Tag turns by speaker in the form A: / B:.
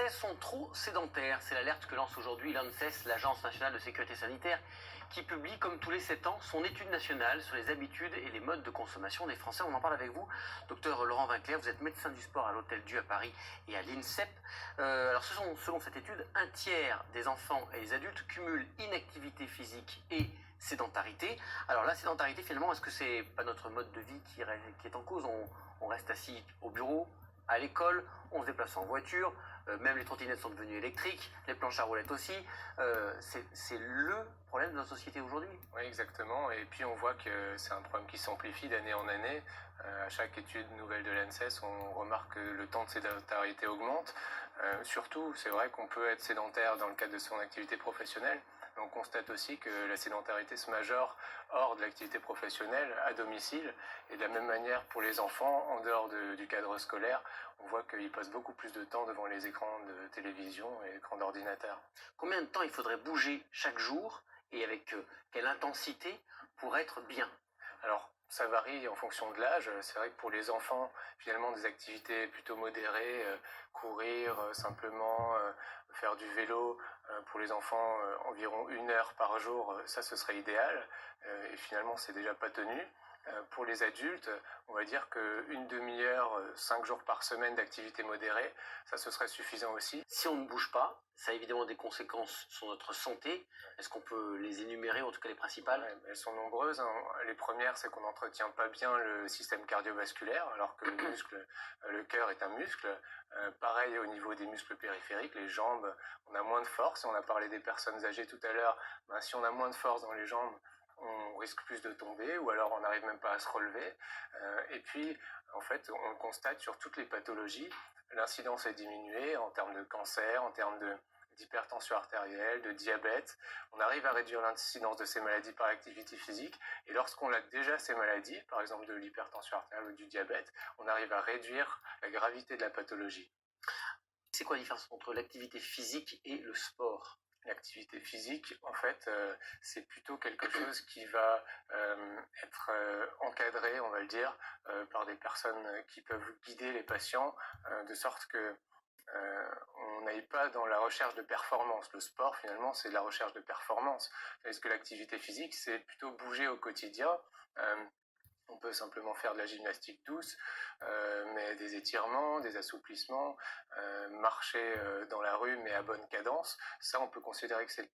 A: Français sont trop sédentaires. C'est l'alerte que lance aujourd'hui l'ANSES, l'Agence nationale de sécurité sanitaire, qui publie, comme tous les 7 ans, son étude nationale sur les habitudes et les modes de consommation des Français. On en parle avec vous, docteur Laurent Vinclair. Vous êtes médecin du sport à l'Hôtel Dieu à Paris et à l'INSEP. Alors, selon cette étude, un tiers des enfants et des adultes cumulent inactivité physique et sédentarité. Alors, la sédentarité, finalement, est-ce que c'est pas notre mode de vie qui est en cause? On reste assis au bureau, à l'école, on se déplace en voiture, même les trottinettes sont devenues électriques, les planches à roulettes aussi. C'est le problème de notre société aujourd'hui.
B: Oui, exactement. Et puis on voit que c'est un problème qui s'amplifie d'année en année. À chaque étude nouvelle de l'ANSES, on remarque que le temps de sédentarité augmente. Surtout, c'est vrai qu'on peut être sédentaire dans le cadre de son activité professionnelle. On constate aussi que la sédentarité se majore hors de l'activité professionnelle, à domicile. Et de la même manière pour les enfants, en dehors du cadre scolaire, on voit qu'ils passent beaucoup plus de temps devant les écrans de télévision et écrans d'ordinateur.
A: Combien de temps il faudrait bouger chaque jour et avec quelle intensité pour être bien?
B: Alors, ça varie en fonction de l'âge. C'est vrai que pour les enfants, finalement, des activités plutôt modérées, courir, simplement faire du vélo, pour les enfants, environ 1 heure par jour, ça ce serait idéal. Et finalement, c'est déjà pas tenu. Pour les adultes, on va dire qu'une demi-heure, 5 jours par semaine d'activité modérée, ça ce serait suffisant aussi.
A: Si on ne bouge pas, ça a évidemment des conséquences sur notre santé. Est-ce qu'on peut les énumérer, en tout cas les principales?
B: Ouais, elles sont nombreuses. Les premières, c'est qu'on n'entretient pas bien le système cardiovasculaire, alors que le cœur est un muscle. Pareil au niveau des muscles périphériques, les jambes, on a moins de force. On a parlé des personnes âgées tout à l'heure. Si on a moins de force dans les jambes, on risque plus de tomber, ou alors on n'arrive même pas à se relever. Et puis, en fait, on le constate sur toutes les pathologies. L'incidence est diminuée en termes de cancer, en termes d'hypertension artérielle, de diabète. On arrive à réduire l'incidence de ces maladies par l'activité physique. Et lorsqu'on a déjà ces maladies, par exemple de l'hypertension artérielle ou du diabète, on arrive à réduire la gravité de la pathologie.
A: C'est quoi la différence entre l'activité physique et le sport?
B: L'activité physique, en fait, c'est plutôt quelque chose qui va être encadré, on va le dire, par des personnes qui peuvent guider les patients, de sorte que on n'aille pas dans la recherche de performance. Le sport, finalement, c'est de la recherche de performance. Est-ce que l'activité physique, c'est plutôt bouger au quotidien? On peut simplement faire de la gymnastique douce, mais des étirements, des assouplissements, marcher dans la rue mais à bonne cadence. Ça, on peut considérer que c'est